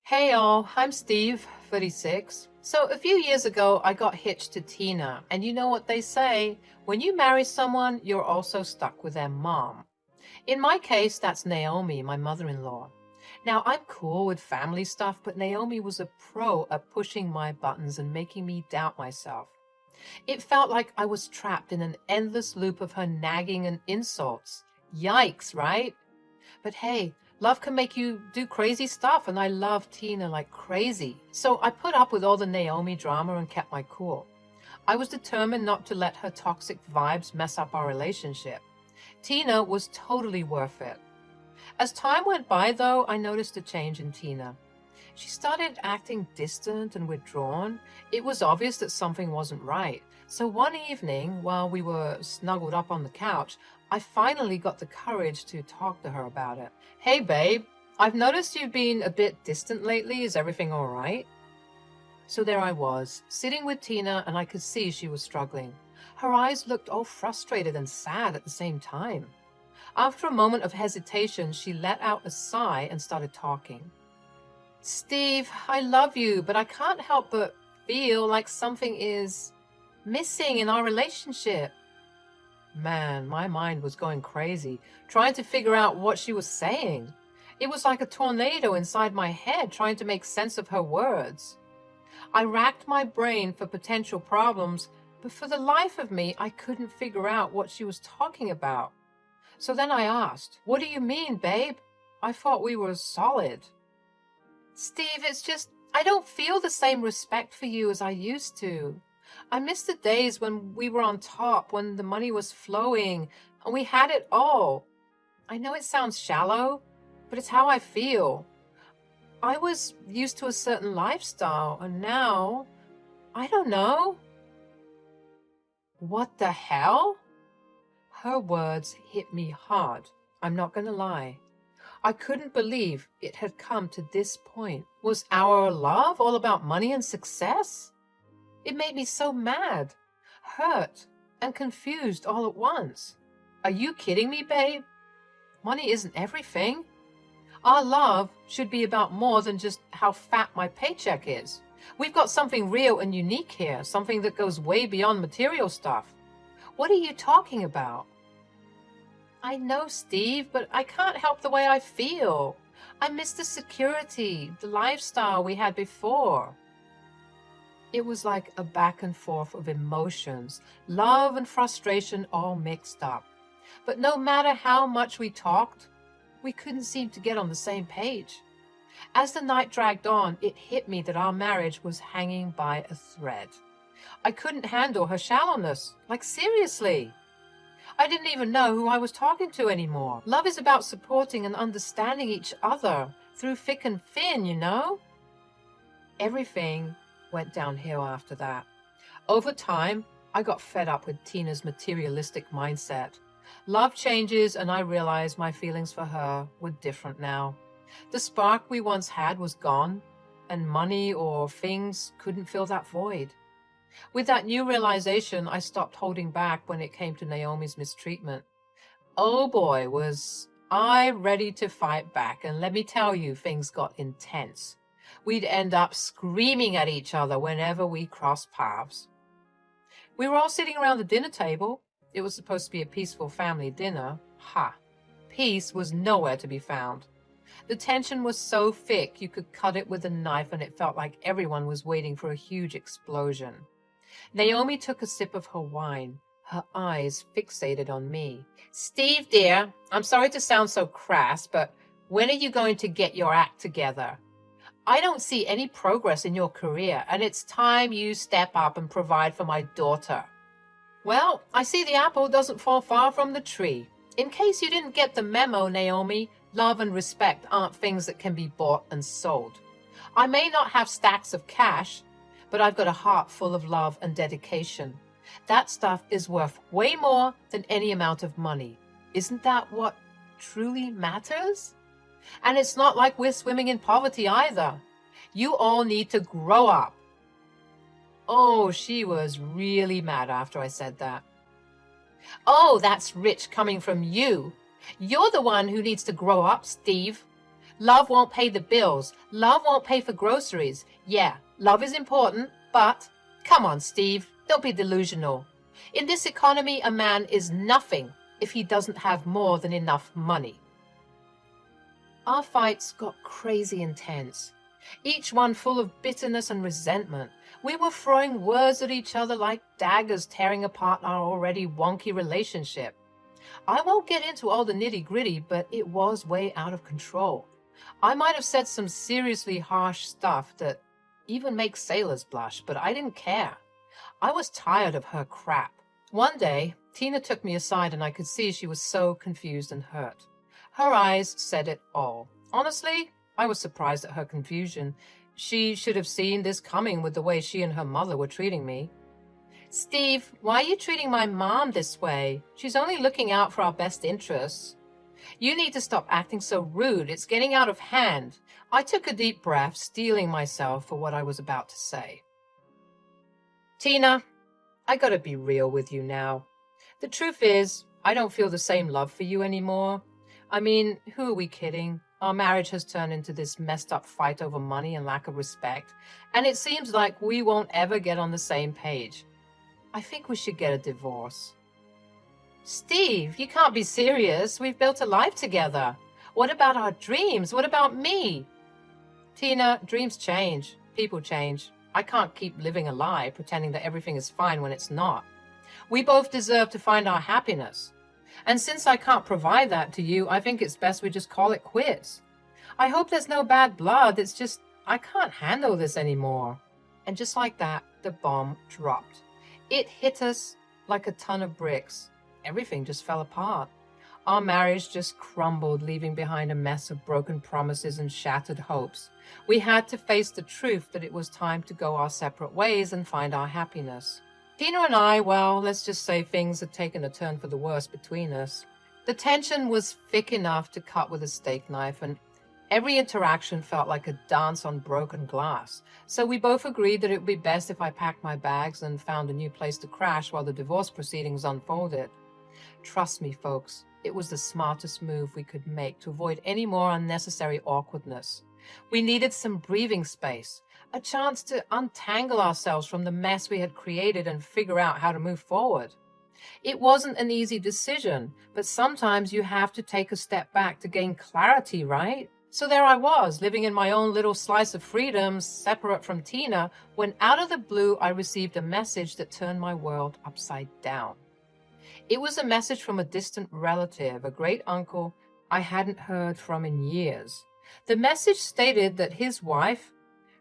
Hey all, I'm Steve, 36. So a few years ago, I got hitched to Tina, and you know what they say, when you marry someone, you're also stuck with their mom. In my case, that's Naomi, my mother-in-law. Now, I'm cool with family stuff, but Naomi was a pro at pushing my buttons and making me doubt myself. It felt like I was trapped in an endless loop of her nagging and insults. Yikes, right? But hey, love can make you do crazy stuff, and I love Tina like crazy. So I put up with all the Naomi drama and kept my cool. I was determined not to let her toxic vibes mess up our relationship. Tina was totally worth it. As time went by, though, I noticed a change in Tina. She started acting distant and withdrawn. It was obvious that something wasn't right. So one evening, while we were snuggled up on the couch, I finally got the courage to talk to her about it. Hey, babe, I've noticed you've been a bit distant lately. Is everything all right? So there I was, sitting with Tina, and I could see she was struggling. Her eyes looked all frustrated and sad at the same time. After a moment of hesitation, she let out a sigh and started talking. Steve, I love you, but I can't help but feel like something is missing in our relationship. Man, my mind was going crazy, trying to figure out what she was saying. It was like a tornado inside my head, trying to make sense of her words. I racked my brain for potential problems, but for the life of me, I couldn't figure out what she was talking about. So then I asked, "What do you mean, babe? I thought we were solid." Steve, it's just, I don't feel the same respect for you as I used to. I miss the days when we were on top, when the money was flowing, and we had it all. I know it sounds shallow, but it's how I feel. I was used to a certain lifestyle, and now, I don't know. What the hell? Her words hit me hard. I'm not going to lie. I couldn't believe it had come to this point. Was our love all about money and success? It made me so mad, hurt, and confused all at once. Are you kidding me, babe? Money isn't everything. Our love should be about more than just how fat my paycheck is. We've got something real and unique here, something that goes way beyond material stuff. What are you talking about? I know, Steve, but I can't help the way I feel. I miss the security, the lifestyle we had before. It was like a back and forth of emotions, love and frustration all mixed up. But no matter how much we talked, we couldn't seem to get on the same page. As the night dragged on, it hit me that our marriage was hanging by a thread. I couldn't handle her shallowness. Like, seriously. I didn't even know who I was talking to anymore. Love is about supporting and understanding each other through thick and thin, you know? Everything went downhill after that. Over time, I got fed up with Tina's materialistic mindset. Love changes, and I realized my feelings for her were different now. The spark we once had was gone, and money or things couldn't fill that void. With that new realization, I stopped holding back when it came to Naomi's mistreatment. Oh boy, was I ready to fight back, and let me tell you, things got intense. We'd end up screaming at each other whenever we crossed paths. We were all sitting around the dinner table. It was supposed to be a peaceful family dinner. Ha! Peace was nowhere to be found. The tension was so thick you could cut it with a knife, and it felt like everyone was waiting for a huge explosion. Naomi took a sip of her wine, her eyes fixated on me. "Steve, dear, I'm sorry to sound so crass, but when are you going to get your act together? I don't see any progress in your career, and it's time you step up and provide for my daughter." Well, I see the apple doesn't fall far from the tree. In case you didn't get the memo, Naomi, love and respect aren't things that can be bought and sold. I may not have stacks of cash, but I've got a heart full of love and dedication. That stuff is worth way more than any amount of money. Isn't that what truly matters? And it's not like we're swimming in poverty either. You all need to grow up. Oh, she was really mad after I said that. Oh, that's rich coming from you. You're the one who needs to grow up, Steve. Love won't pay the bills. Love won't pay for groceries. Yeah, love is important, but come on, Steve, don't be delusional. In this economy, a man is nothing if he doesn't have more than enough money. Our fights got crazy intense, each one full of bitterness and resentment. We were throwing words at each other like daggers, tearing apart our already wonky relationship. I won't get into all the nitty-gritty, but it was way out of control. I might have said some seriously harsh stuff that even makes sailors blush, but I didn't care. I was tired of her crap. One day, Tina took me aside and I could see she was so confused and hurt. Her eyes said it all. Honestly, I was surprised at her confusion. She should have seen this coming with the way she and her mother were treating me. Steve, why are you treating my mom this way? She's only looking out for our best interests. You need to stop acting so rude. It's getting out of hand. I took a deep breath, steeling myself for what I was about to say. Tina, I gotta be real with you now. The truth is, I don't feel the same love for you anymore. I mean, who are we kidding? Our marriage has turned into this messed up fight over money and lack of respect, and it seems like we won't ever get on the same page. I think we should get a divorce. Steve, you can't be serious. We've built a life together. What about our dreams? What about me? Tina, dreams change. People change. I can't keep living a lie, pretending that everything is fine when it's not. We both deserve to find our happiness. And since I can't provide that to you, I think it's best we just call it quits. I hope there's no bad blood. It's just, I can't handle this anymore. And just like that, the bomb dropped. It hit us like a ton of bricks. Everything just fell apart. Our marriage just crumbled, leaving behind a mess of broken promises and shattered hopes. We had to face the truth that it was time to go our separate ways and find our happiness. Tina and I, well, let's just say things had taken a turn for the worse between us. The tension was thick enough to cut with a steak knife, and every interaction felt like a dance on broken glass. So we both agreed that it would be best if I packed my bags and found a new place to crash while the divorce proceedings unfolded. Trust me, folks, it was the smartest move we could make to avoid any more unnecessary awkwardness. We needed some breathing space, a chance to untangle ourselves from the mess we had created and figure out how to move forward. It wasn't an easy decision, but sometimes you have to take a step back to gain clarity, right? So there I was, living in my own little slice of freedom, separate from Tina, when out of the blue I received a message that turned my world upside down. It was a message from a distant relative, a great uncle I hadn't heard from in years. The message stated that his wife,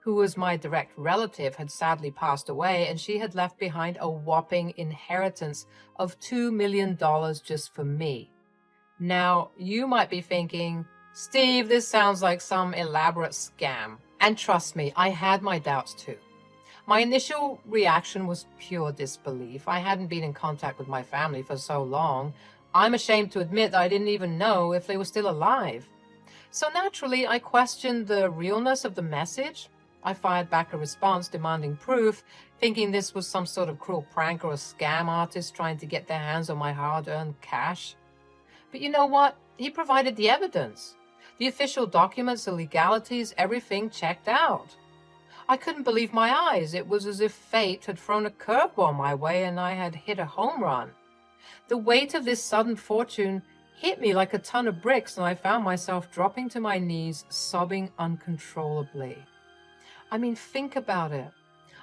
who was my direct relative, had sadly passed away, and she had left behind a whopping inheritance of $2 million just for me. Now, you might be thinking, Steve, this sounds like some elaborate scam. And trust me, I had my doubts too. My initial reaction was pure disbelief. I hadn't been in contact with my family for so long. I'm ashamed to admit that I didn't even know if they were still alive. So naturally, I questioned the realness of the message. I fired back a response demanding proof, thinking this was some sort of cruel prank or a scam artist trying to get their hands on my hard-earned cash. But you know what? He provided the evidence. The official documents, the legalities, everything checked out. I couldn't believe my eyes. It was as if fate had thrown a curveball my way and I had hit a home run. The weight of this sudden fortune hit me like a ton of bricks, and I found myself dropping to my knees, sobbing uncontrollably. I mean, think about it.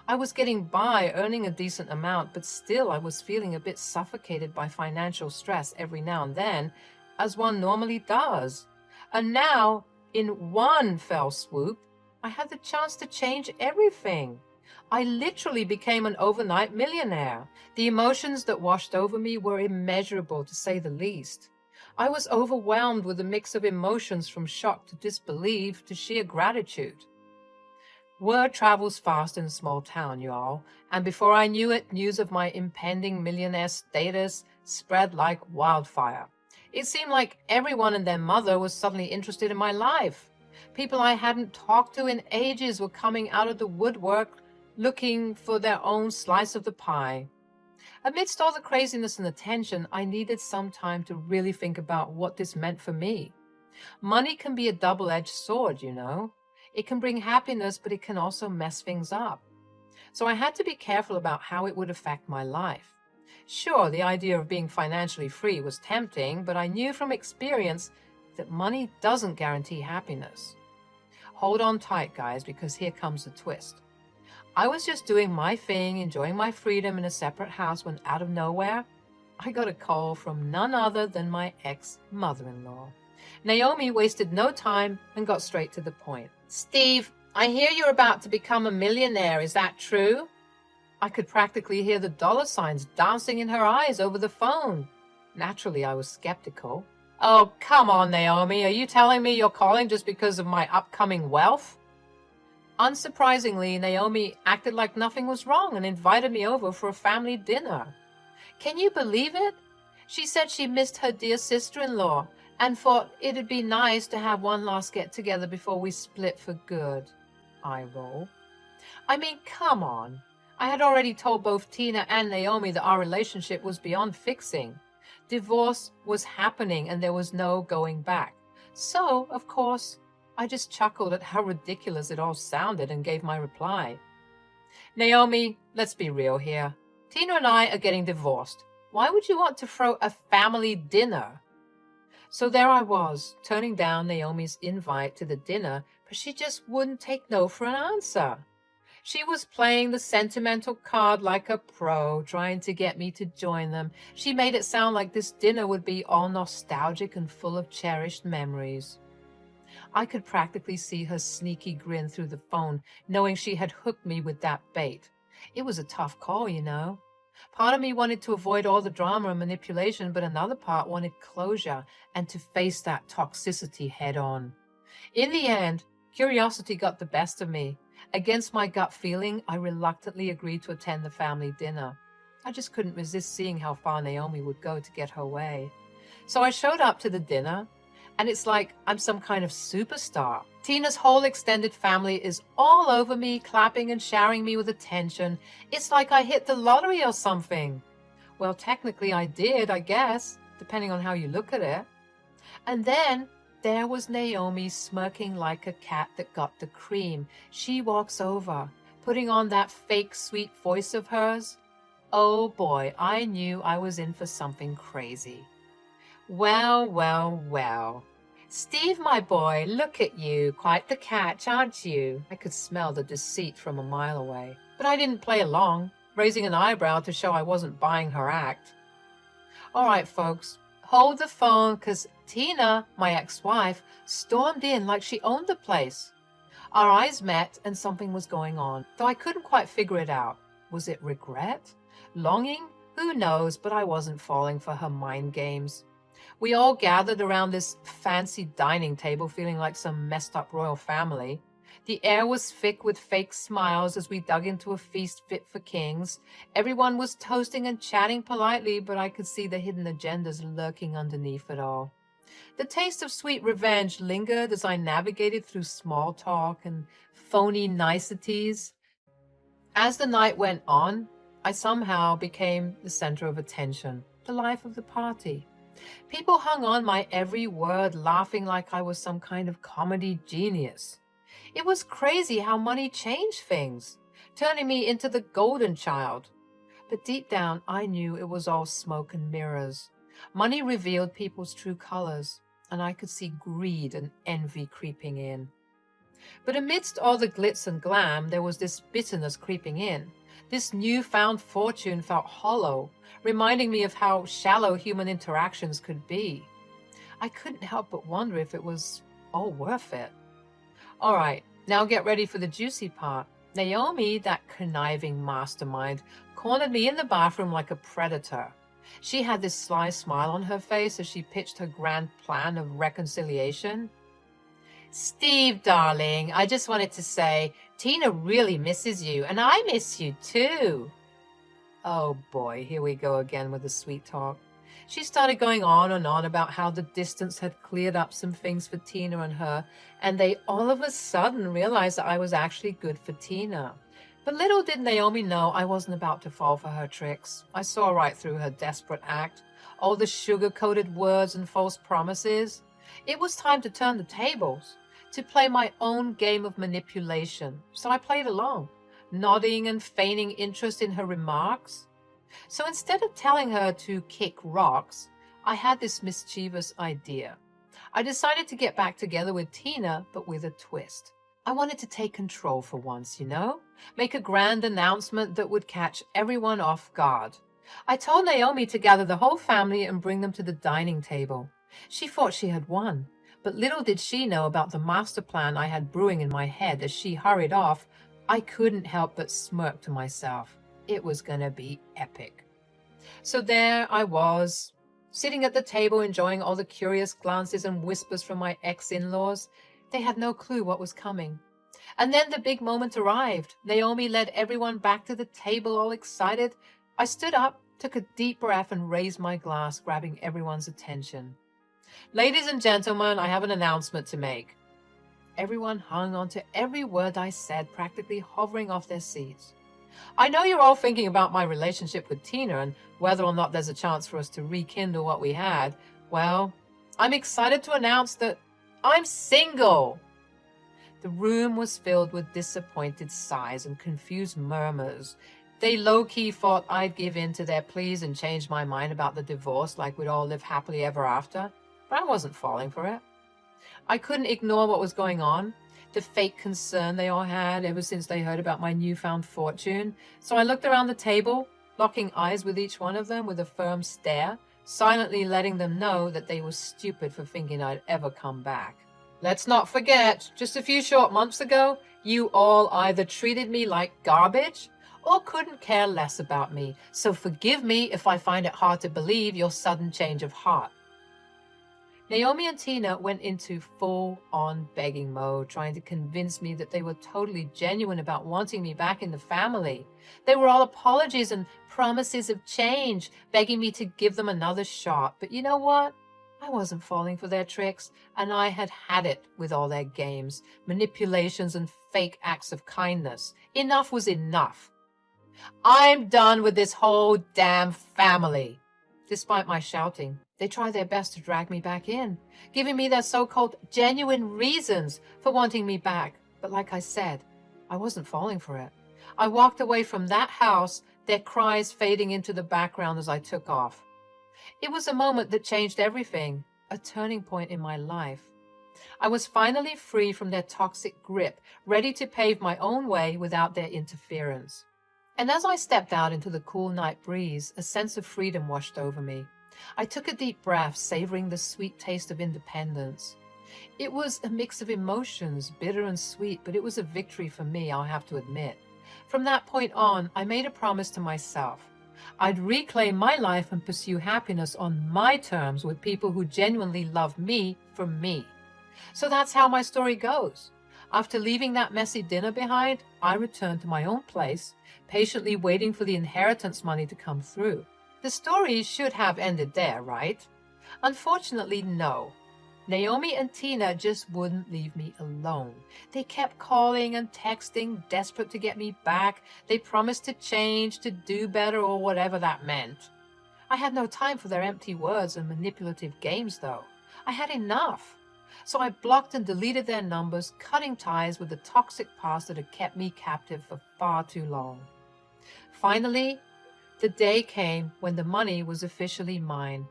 I was getting by, earning a decent amount, but still I was feeling a bit suffocated by financial stress every now and then, as one normally does. And now, in one fell swoop, I had the chance to change everything. I literally became an overnight millionaire. The emotions that washed over me were immeasurable, to say the least. I was overwhelmed with a mix of emotions from shock to disbelief to sheer gratitude. Word travels fast in a small town, y'all, and before I knew it, news of my impending millionaire status spread like wildfire. It seemed like everyone and their mother was suddenly interested in my life. People I hadn't talked to in ages were coming out of the woodwork looking for their own slice of the pie. Amidst all the craziness and the tension, I needed some time to really think about what this meant for me. Money can be a double-edged sword, you know. It can bring happiness, but it can also mess things up. So I had to be careful about how it would affect my life. Sure, the idea of being financially free was tempting, but I knew from experience that money doesn't guarantee happiness. Hold on tight, guys, because here comes the twist. I was just doing my thing, enjoying my freedom in a separate house when out of nowhere, I got a call from none other than my ex-mother-in-law. Naomi wasted no time and got straight to the point. "Steve, I hear you're about to become a millionaire. Is that true?" I could practically hear the dollar signs dancing in her eyes over the phone. Naturally, I was skeptical. "Oh, come on, Naomi. Are you telling me you're calling just because of my upcoming wealth?" Unsurprisingly, Naomi acted like nothing was wrong and invited me over for a family dinner. Can you believe it? She said she missed her dear sister-in-law and thought it'd be nice to have one last get-together before we split for good. Eye roll. I mean, come on. I had already told both Tina and Naomi that our relationship was beyond fixing. Divorce was happening and there was no going back. So, of course, I just chuckled at how ridiculous it all sounded and gave my reply. "Naomi, let's be real here. Tina and I are getting divorced. Why would you want to throw a family dinner?" So there I was, turning down Naomi's invite to the dinner, but she just wouldn't take no for an answer. She was playing the sentimental card like a pro, trying to get me to join them. She made it sound like this dinner would be all nostalgic and full of cherished memories. I could practically see her sneaky grin through the phone, knowing she had hooked me with that bait. It was a tough call, you know. Part of me wanted to avoid all the drama and manipulation, but another part wanted closure and to face that toxicity head on. In the end, curiosity got the best of me. Against my gut feeling, I reluctantly agreed to attend the family dinner. I just couldn't resist seeing how far Naomi would go to get her way. So I showed up to the dinner, and it's like I'm some kind of superstar. Tina's whole extended family is all over me, clapping and showering me with attention. It's like I hit the lottery or something. Well, technically I did, I guess, depending on how you look at it. And then there was Naomi smirking like a cat that got the cream. She walks over, putting on that fake sweet voice of hers. Oh boy, I knew I was in for something crazy. Well, well, well. "Steve, my boy, look at you. Quite the catch, aren't you?" I could smell the deceit from a mile away. But I didn't play along, raising an eyebrow to show I wasn't buying her act. All right, folks, hold the phone, because Tina, my ex-wife, stormed in like she owned the place. Our eyes met and something was going on, though I couldn't quite figure it out. Was it regret? Longing? Who knows, but I wasn't falling for her mind games. We all gathered around this fancy dining table feeling like some messed up royal family. The air was thick with fake smiles as we dug into a feast fit for kings. Everyone was toasting and chatting politely, but I could see the hidden agendas lurking underneath it all. The taste of sweet revenge lingered as I navigated through small talk and phony niceties. As the night went on, I somehow became the center of attention, the life of the party. People hung on my every word, laughing like I was some kind of comedy genius. It was crazy how money changed things, turning me into the golden child. But deep down, I knew it was all smoke and mirrors. Money revealed people's true colors, and I could see greed and envy creeping in. But amidst all the glitz and glam, there was this bitterness creeping in. This newfound fortune felt hollow, reminding me of how shallow human interactions could be. I couldn't help but wonder if it was all worth it. All right, now get ready for the juicy part. Naomi, that conniving mastermind, cornered me in the bathroom like a predator. She had this sly smile on her face as she pitched her grand plan of reconciliation. "Steve, darling, I just wanted to say, Tina really misses you, and I miss you too." Oh boy, here we go again with the sweet talk. She started going on and on about how the distance had cleared up some things for Tina and her, and they all of a sudden realized that I was actually good for Tina. But little did Naomi know I wasn't about to fall for her tricks. I saw right through her desperate act, all the sugar-coated words and false promises. It was time to turn the tables, to play my own game of manipulation, so I played along, nodding and feigning interest in her remarks. So instead of telling her to kick rocks, I had this mischievous idea. I decided to get back together with Tina, but with a twist. I wanted to take control for once, make a grand announcement that would catch everyone off guard. I told Naomi to gather the whole family and bring them to the dining table. She thought she had won, but little did she know about the master plan I had brewing in my head. As she hurried off, I couldn't help but smirk to myself. It was going to be epic. So there I was, sitting at the table enjoying all the curious glances and whispers from my ex-in-laws. They had no clue what was coming. And then the big moment arrived. Naomi led everyone back to the table, all excited. I stood up, took a deep breath, and raised my glass, grabbing everyone's attention. Ladies and gentlemen, I have an announcement to make. Everyone hung on to every word I said, practically hovering off their seats. I know you're all thinking about my relationship with Tina and whether or not there's a chance for us to rekindle what we had. Well, I'm excited to announce that I'm single. The room was filled with disappointed sighs and confused murmurs. They low-key thought I'd give in to their pleas and change my mind about the divorce like we'd all live happily ever after, but I wasn't falling for it. I couldn't ignore what was going on, the fake concern they all had ever since they heard about my newfound fortune. So I looked around the table, locking eyes with each one of them with a firm stare, silently letting them know that they were stupid for thinking I'd ever come back. Let's not forget, just a few short months ago, you all either treated me like garbage or couldn't care less about me. So forgive me if I find it hard to believe your sudden change of heart. Naomi and Tina went into full-on begging mode, trying to convince me that they were totally genuine about wanting me back in the family. They were all apologies and promises of change, begging me to give them another shot. But you know what? I wasn't falling for their tricks, and I had had it with all their games, manipulations, and fake acts of kindness. Enough was enough. I'm done with this whole damn family. Despite my shouting, they tried their best to drag me back in, giving me their so-called genuine reasons for wanting me back. But like I said, I wasn't falling for it. I walked away from that house, their cries fading into the background as I took off. It was a moment that changed everything, a turning point in my life. I was finally free from their toxic grip, ready to pave my own way without their interference. And as I stepped out into the cool night breeze, a sense of freedom washed over me. I took a deep breath, savoring the sweet taste of independence. It was a mix of emotions, bitter and sweet, but it was a victory for me, I'll have to admit. From that point on, I made a promise to myself. I'd reclaim my life and pursue happiness on my terms with people who genuinely love me for me. So that's how my story goes. After leaving that messy dinner behind, I returned to my own place, patiently waiting for the inheritance money to come through. The story should have ended there, right? Unfortunately, no. Naomi and Tina just wouldn't leave me alone. They kept calling and texting, desperate to get me back. They promised to change, to do better, or whatever that meant. I had no time for their empty words and manipulative games, though. I had enough. So I blocked and deleted their numbers, cutting ties with the toxic past that had kept me captive for far too long. Finally, the day came when the money was officially mine.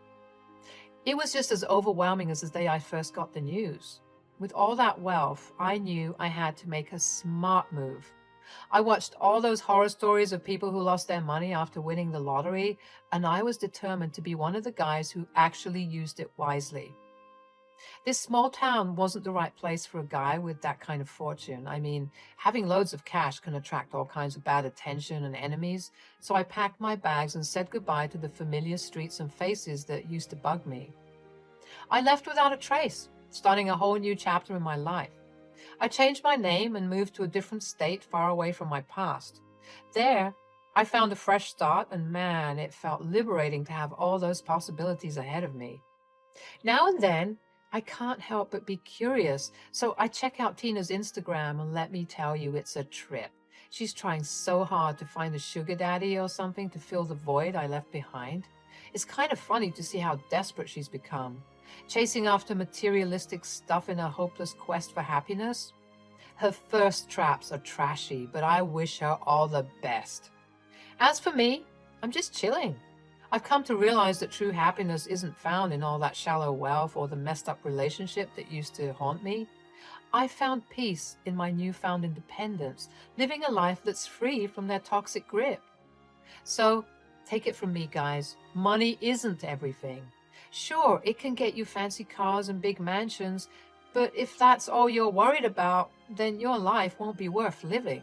It was just as overwhelming as the day I first got the news. With all that wealth, I knew I had to make a smart move. I watched all those horror stories of people who lost their money after winning the lottery, and I was determined to be one of the guys who actually used it wisely. This small town wasn't the right place for a guy with that kind of fortune. I mean, having loads of cash can attract all kinds of bad attention and enemies, so I packed my bags and said goodbye to the familiar streets and faces that used to bug me. I left without a trace, starting a whole new chapter in my life. I changed my name and moved to a different state far away from my past. There, I found a fresh start, and man, it felt liberating to have all those possibilities ahead of me. Now and then, I can't help but be curious, so I check out Tina's Instagram, and let me tell you, it's a trip. She's trying so hard to find a sugar daddy or something to fill the void I left behind. It's kind of funny to see how desperate she's become. chasing after materialistic stuff in a hopeless quest for happiness. Her thirst traps are trashy, but I wish her all the best. As for me, I'm just chilling. I've come to realize that true happiness isn't found in all that shallow wealth or the messed up relationship that used to haunt me. I found peace in my newfound independence, living a life that's free from their toxic grip. So, take it from me, guys. Money isn't everything. Sure, it can get you fancy cars and big mansions, but if that's all you're worried about, then your life won't be worth living.